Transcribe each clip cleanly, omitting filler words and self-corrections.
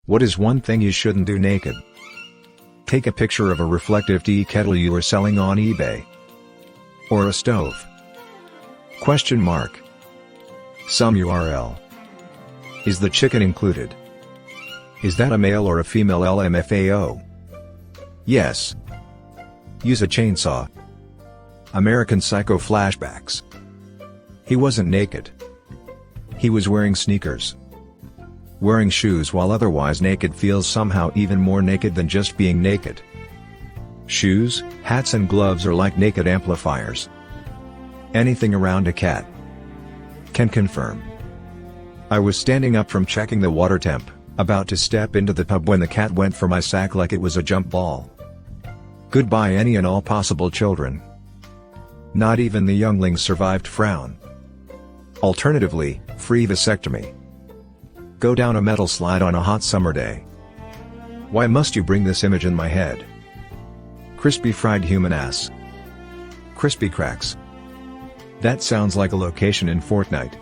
What is one thing you shouldn't do naked? Take a picture of a reflective tea kettle you are selling on eBay. Or a stove. Question mark. Some URL. Is the chicken included? Is that a male or a female LMFAO? Yes. Use a chainsaw. American Psycho flashbacks. He wasn't naked. He was wearing sneakers. Wearing shoes while otherwise naked feels somehow even more naked than just being naked. Shoes, hats and gloves are like naked amplifiers. Anything around a cat. Can confirm. I was standing up from checking the water temp, about to step into the tub when the cat went for my sack like it was a jump ball. Goodbye any and all possible children. Not even the younglings survived frown. Alternatively, free vasectomy. Go down a metal slide on a hot summer day. Why must you bring this image in my head? Crispy fried human ass. Crispy cracks. That sounds like a location in Fortnite.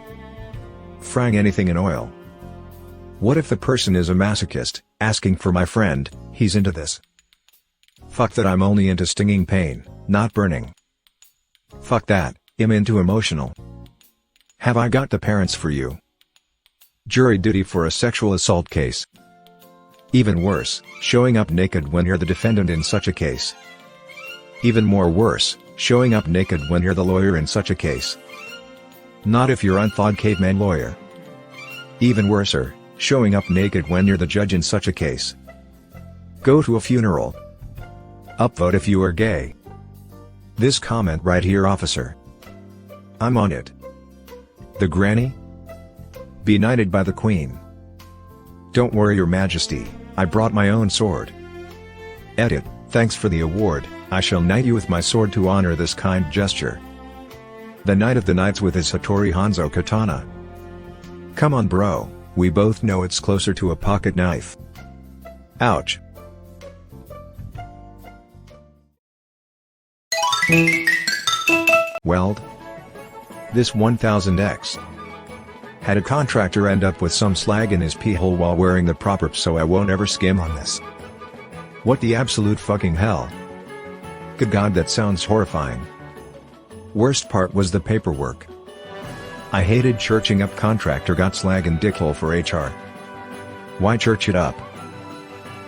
Frying anything in oil. What if the person is a masochist, asking for my friend, he's into this? Fuck that, I'm only into stinging pain, not burning. Fuck that, I'm into emotional. Have I got the parents for you? Jury duty for a sexual assault case. Even worse, showing up naked when you're the defendant in such a case. Even more worse, showing up naked when you're the lawyer in such a case. Not if you're unthawed caveman lawyer. Even worser, showing up naked when you're the judge in such a case. Go to a funeral. Upvote if you are gay. This comment right here, officer. I'm on it. The granny? Be knighted by the queen. Don't worry, your majesty, I brought my own sword. Edit, thanks for the award, I shall knight you with my sword to honor this kind gesture. The knight of the knights with his Hattori Hanzo katana. Come on bro, we both know it's closer to a pocket knife. Ouch. Weld. This 1000X. Had a contractor end up with some slag in his pee hole while wearing the proper so I won't ever skim on this. What the absolute fucking hell? Good God, that sounds horrifying. Worst part was the paperwork. I hated churching up contractor got slag in dickhole for HR. Why church it up?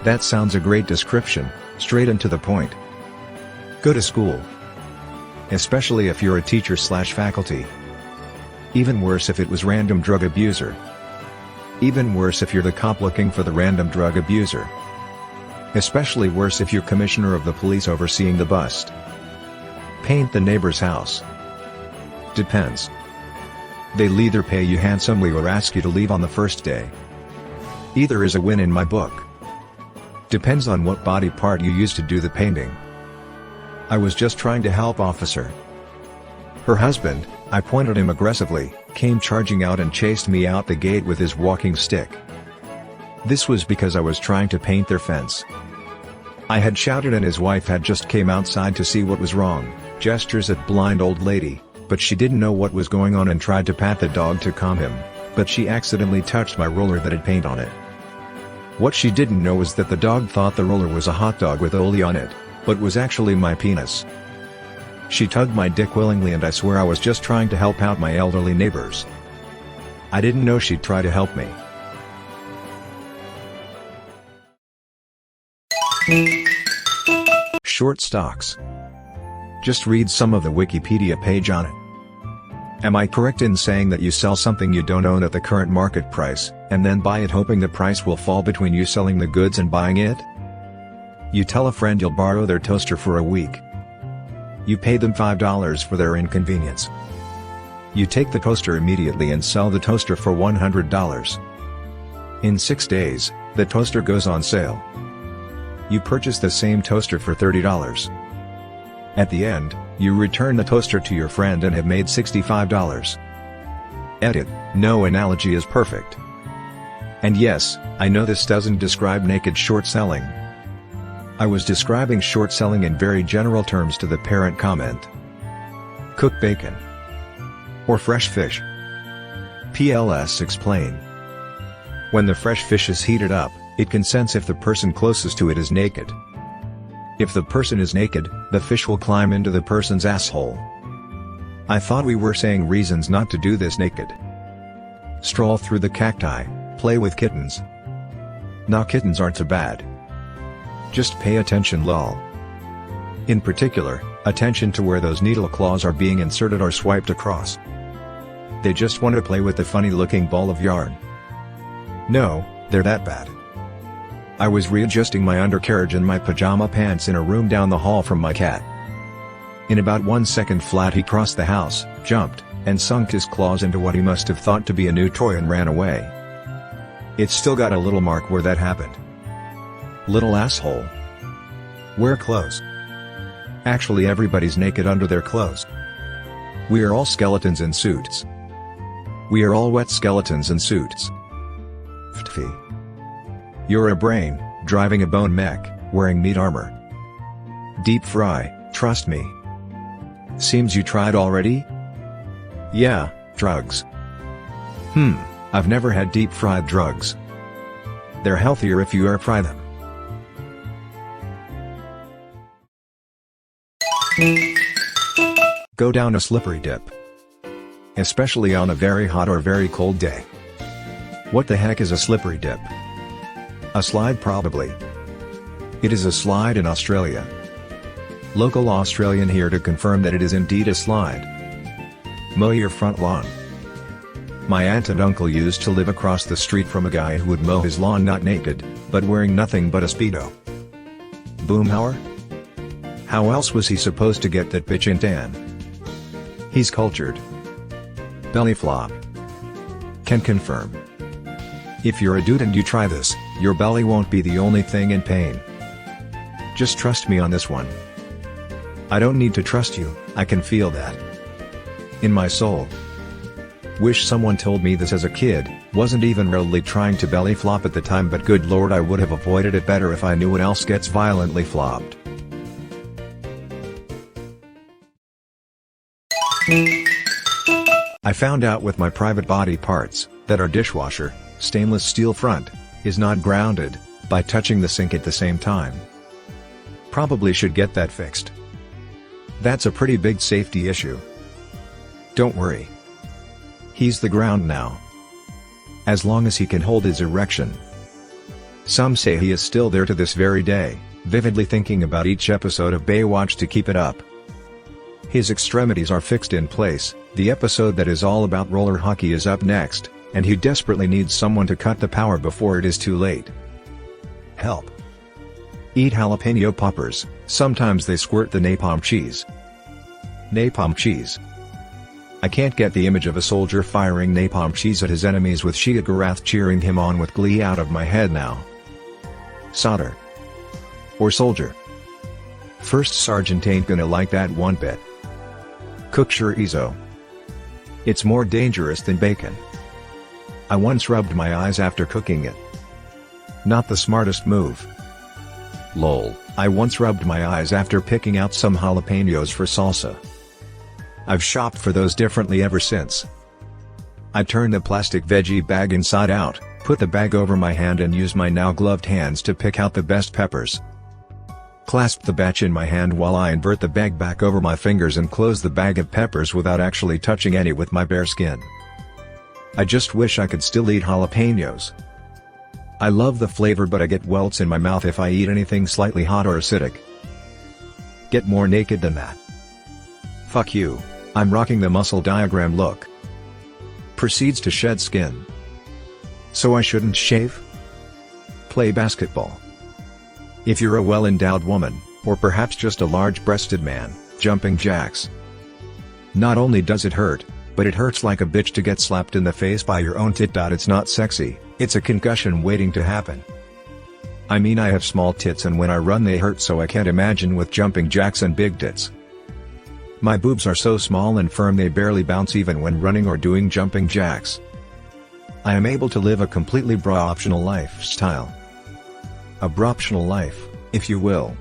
That sounds a great description, straight and to the point. Go to school. Especially if you're a teacher/faculty. Even worse if it was random drug abuser. Even worse if you're the cop looking for the random drug abuser. Especially worse if you're commissioner of the police overseeing the bust. Paint the neighbor's house. Depends. They'll either pay you handsomely or ask you to leave on the first day. Either is a win in my book. Depends on what body part you use to do the painting. I was just trying to help, officer. Her husband, I pointed him aggressively, came charging out and chased me out the gate with his walking stick. This was because I was trying to paint their fence. I had shouted and his wife had just came outside to see what was wrong, gestures at blind old lady, but she didn't know what was going on and tried to pat the dog to calm him, but she accidentally touched my roller that had paint on it. What she didn't know was that the dog thought the roller was a hot dog with Oli on it, but was actually my penis. She tugged my dick willingly and I swear I was just trying to help out my elderly neighbors. I didn't know she'd try to help me. Short stocks. Just read some of the Wikipedia page on it. Am I correct in saying that you sell something you don't own at the current market price, and then buy it hoping the price will fall between you selling the goods and buying it? You tell a friend you'll borrow their toaster for a week. You pay them $5 for their inconvenience. You take the toaster immediately and sell the toaster for $100. In 6 days, the toaster goes on sale. You purchase the same toaster for $30. At the end, you return the toaster to your friend and have made $65. Edit, no analogy is perfect. And yes, I know this doesn't describe naked short selling. I was describing short selling in very general terms to the parent comment. Cook bacon. Or fresh fish. PLS explain. When the fresh fish is heated up, It can sense if the person closest to it is naked. If the person is naked, the fish will climb into the person's asshole. I thought we were saying reasons not to do this naked. Stroll through the cacti, play with kittens. Nah, kittens aren't so bad. Just pay attention lol. In particular, attention to where those needle claws are being inserted or swiped across. They just want to play with the funny looking ball of yarn. No, they're that bad. I was readjusting my undercarriage in my pajama pants in a room down the hall from my cat. In about 1 second flat he crossed the house, jumped, and sunk his claws into what he must have thought to be a new toy and ran away. It's still got a little mark where that happened. Little asshole. Wear clothes. Actually everybody's naked under their clothes. We are all skeletons in suits. We are all wet skeletons in suits. Ftfy. You're a brain, driving a bone mech, wearing meat armor. Deep fry, trust me. Seems you tried already? Yeah, drugs. I've never had deep fried drugs. They're healthier if you air fry them. Go down a slippery dip. Especially on a very hot or very cold day. What the heck is a slippery dip? A slide probably. It is a slide in Australia. Local Australian here to confirm that it is indeed a slide. Mow your front lawn. My aunt and uncle used to live across the street from a guy who would mow his lawn not naked, but wearing nothing but a Speedo. Boomhauer? How else was he supposed to get that bitch in tan? He's cultured. Belly flop. Can confirm. If you're a dude and you try this, your belly won't be the only thing in pain. Just trust me on this one. I don't need to trust you, I can feel that. In my soul. Wish someone told me this as a kid, wasn't even really trying to belly flop at the time, but good lord I would have avoided it better if I knew what else gets violently flopped. I found out with my private body parts, that our dishwasher, stainless steel front, is not grounded, by touching the sink at the same time. Probably should get that fixed. That's a pretty big safety issue. Don't worry. He's the ground now. As long as he can hold his erection. Some say he is still there to this very day, vividly thinking about each episode of Baywatch to keep it up. His extremities are fixed in place, the episode that is all about roller hockey is up next, and he desperately needs someone to cut the power before it is too late. Help. Eat jalapeno poppers, sometimes they squirt the napalm cheese. Napalm cheese. I can't get the image of a soldier firing napalm cheese at his enemies with Shia Garath cheering him on with glee out of my head now. Solder. Or soldier. First sergeant ain't gonna like that one bit. Cook chorizo. It's more dangerous than bacon. I once rubbed my eyes after cooking it. Not the smartest move. Lol, I once rubbed my eyes after picking out some jalapenos for salsa. I've shopped for those differently ever since. I turned the plastic veggie bag inside out, put the bag over my hand and used my now gloved hands to pick out the best peppers. Clasp the batch in my hand while I invert the bag back over my fingers and close the bag of peppers without actually touching any with my bare skin. I just wish I could still eat jalapenos. I love the flavor, but I get welts in my mouth if I eat anything slightly hot or acidic. Get more naked than that. Fuck you, I'm rocking the muscle diagram look. Proceeds to shed skin. So I shouldn't shave? Play basketball. If you're a well-endowed woman, or perhaps just a large-breasted man, jumping jacks. Not only does it hurt, but it hurts like a bitch to get slapped in the face by your own tit. It's not sexy, it's a concussion waiting to happen. I mean, I have small tits and when I run they hurt, so I can't imagine with jumping jacks and big tits. My boobs are so small and firm they barely bounce even when running or doing jumping jacks. I am able to live a completely bra-optional lifestyle. A bra-optional life, if you will.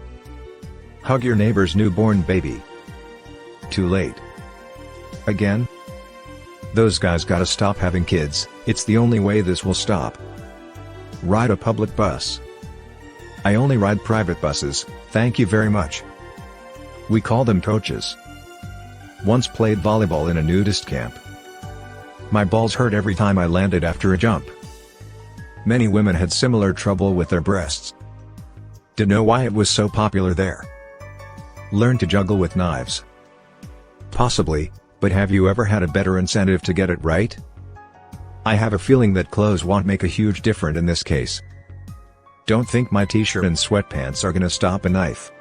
Hug your neighbor's newborn baby. Too late. Again? Those guys gotta stop having kids, it's the only way this will stop. Ride a public bus. I only ride private buses, thank you very much. We call them coaches. Once played volleyball in a nudist camp. My balls hurt every time I landed after a jump. Many women had similar trouble with their breasts. To know why it was so popular there. Learn to juggle with knives. Possibly, but have you ever had a better incentive to get it right? I have a feeling that clothes won't make a huge difference in this case. Don't think my t-shirt and sweatpants are gonna stop a knife.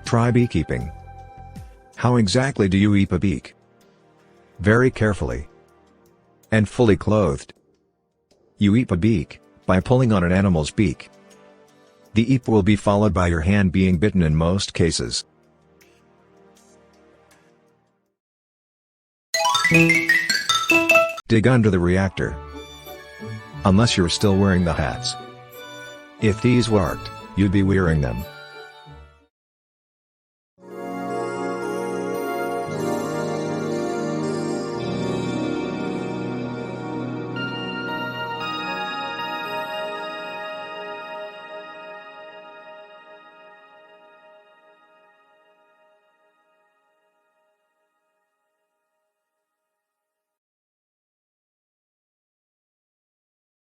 Try beekeeping. How exactly do you eat a beak? Very carefully. And fully clothed. You eat a beak by pulling on an animal's beak. The eep will be followed by your hand being bitten in most cases. Dig under the reactor. Unless you're still wearing the hats. If these worked, you'd be wearing them.